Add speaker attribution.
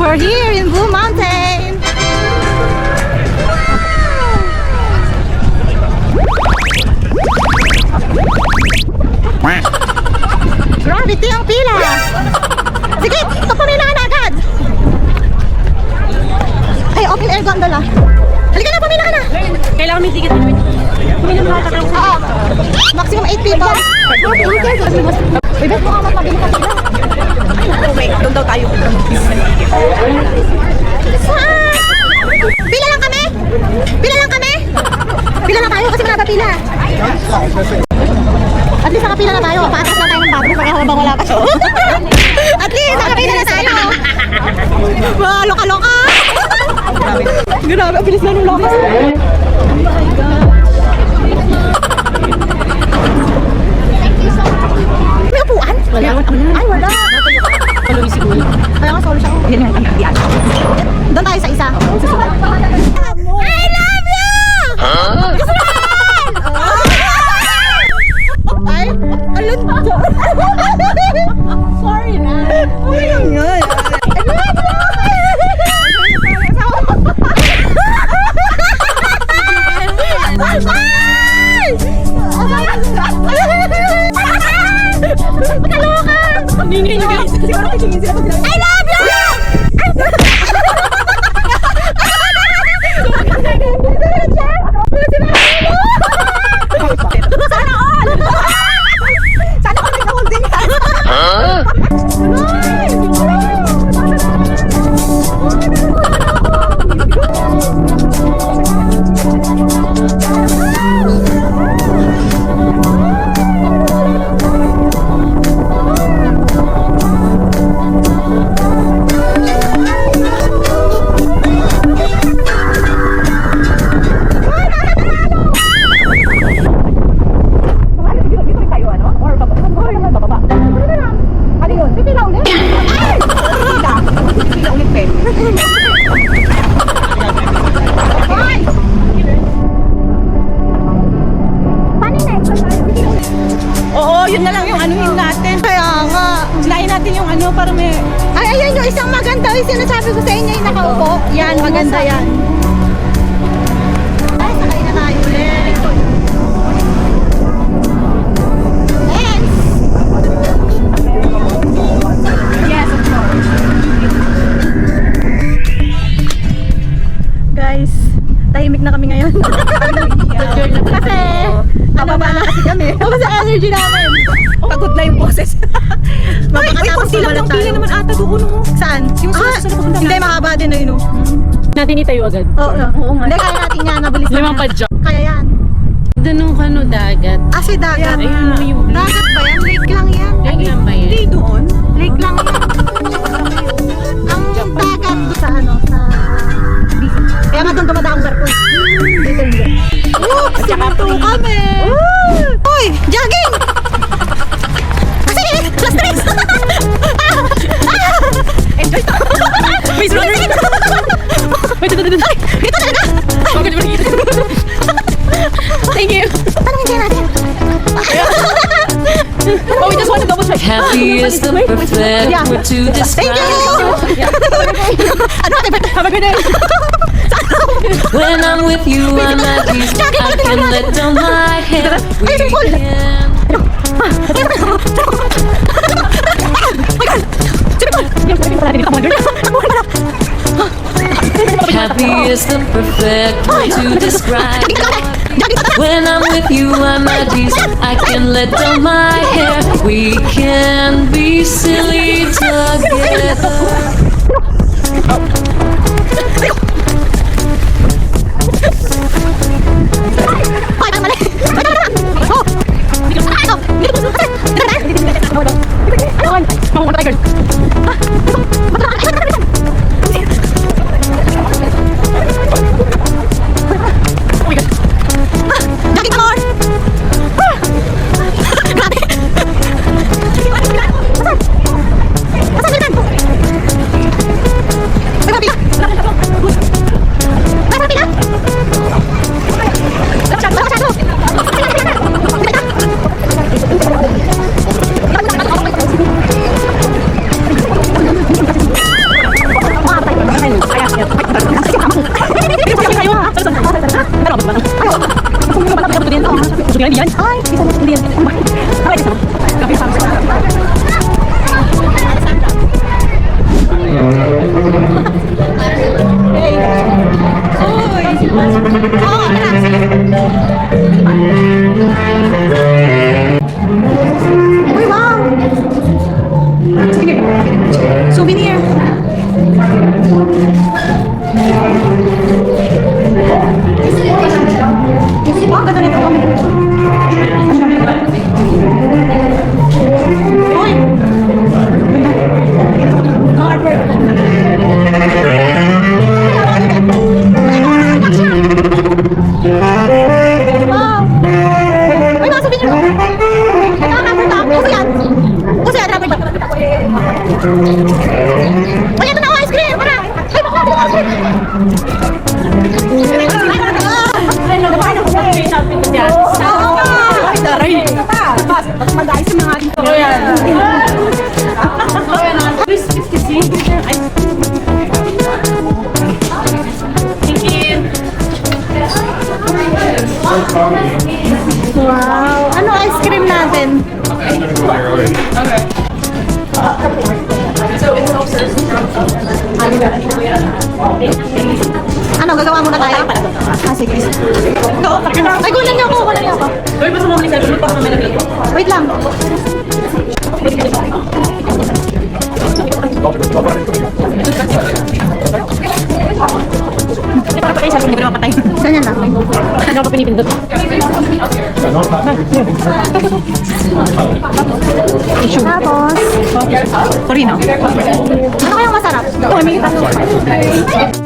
Speaker 1: We're here in Blue Mountain. Gravity ang pila. Sige, pumila na agad. Ay, open air gondola. Halika na, pumila ka na.
Speaker 2: Kailangan may ticket. Pumila mo lahat ako.
Speaker 1: Oo. Maximum 8 people. Uy, bet mo nga magpabili ka sila.
Speaker 2: Wait, doon daw tayo.
Speaker 1: Saan? Pila lang kami? Pila lang kami? Pila lang tayo kasi wala pa pila. At least nakapila na tayo. Paatas lang tayo ng bathroom pag habang wala pa. At least nakapila na tayo. Wow, loka-loka. Grabe, ang bilis na nung lokas. May upuan?
Speaker 2: Wala.
Speaker 1: Ay, wala.
Speaker 2: Follow me siguro.
Speaker 1: Kaya nga solo siya.
Speaker 2: Yan yung ang
Speaker 1: Doon tayo sa isa. I love you! Ay, alun to. Sorry na. Okay lang yun. I love you! Kaloka!
Speaker 2: Ningin nyo guys. Siguro tingin sila pag
Speaker 1: I love you! Sana all! Sana all nag-holding hands.
Speaker 2: Oo, yun na lang yung anuhin natin.
Speaker 1: Kaya nga.
Speaker 2: Sinain natin yung ano para may...
Speaker 1: Ay, ayan yung isang maganda. Yung sinasabi ko sa inyo yung nakaupo. Yan, maganda yan. Ay, sakay na tayo ulit. Yes!
Speaker 2: Yes, of course.
Speaker 1: Guys, tahimik na kami ngayon. Kasi,
Speaker 2: Mababa na kasi kami.
Speaker 1: Tapos sa energy namin.
Speaker 2: Pagod na yung boses. Uy, konti lang yung pila naman ata doon.
Speaker 1: Saan?
Speaker 2: Yung sa papunta
Speaker 1: Hindi, mahaba din na yun.
Speaker 2: natin itayo agad.
Speaker 1: Oo, nga. Hindi, kaya natin yan. Nabilis na
Speaker 2: Limang
Speaker 1: yan.
Speaker 2: padyo.
Speaker 1: Kaya yan.
Speaker 2: Doon kano dagat.
Speaker 1: Kasi dagat.
Speaker 2: Ayun, yung blue.
Speaker 1: Dagat ba yan? Lake lang yan.
Speaker 2: Lake lang ba yan?
Speaker 1: Hindi doon. Lake lang yan. Ang dagat sa ano, sa BC. Kaya nga doon dumadaang barko. Dito hindi. Oops! Simuto kami! Uy! Jogging! Kasi! Plus 3!
Speaker 2: Enjoy to! Wait, runner! Wait, dito!
Speaker 1: Ay! Dito talaga!
Speaker 2: Bakit mo dito? Thank you!
Speaker 1: Tanongin kayo natin.
Speaker 2: Oh, we just want to double check.
Speaker 3: Happy is the perfect
Speaker 1: Yeah.
Speaker 3: word to
Speaker 1: Thank
Speaker 3: describe.
Speaker 1: you! Ano? Happy birthday!
Speaker 2: Have a good day!
Speaker 3: When I'm with you, I'm at peace. I can let down my hair. We can. Happy is the perfect word to describe. When I'm with you, I'm at peace. I can let down my hair. We can be silly together.
Speaker 1: Ay, mali! Oh! Ito! Jogging ka more! Grabe! Asan? Asan?
Speaker 2: Yan, yan. Ay, isa na hindi yan. Ay, isa. Kape sa
Speaker 1: Uy, wow!
Speaker 2: Souvenir. Wow, ganda nito. Uy!
Speaker 1: Wow! Uy, mga souvenir mo! Nakakakita ako. Gusto yan? Gusto yan? Rapid ba? Uy, ito na ako, ice cream! Tara! Ay, bakit natin ang ice cream?
Speaker 2: Ay, daray. Mag-ayos sa mga dito. Yan.
Speaker 1: Wow! Ano ice cream natin? Ano, gagawa muna tayo? Ah, sige. Ay, kunan niyo ako, kunan niyo ako. Wait lang.
Speaker 2: Para pa kayo sabi, hindi ko na mapatay.
Speaker 1: Ganyan lang.
Speaker 2: Ano pa pinipindot?
Speaker 1: Tapos,
Speaker 2: Sorry, no?
Speaker 1: ano kayang masarap?
Speaker 2: Oh, may kita.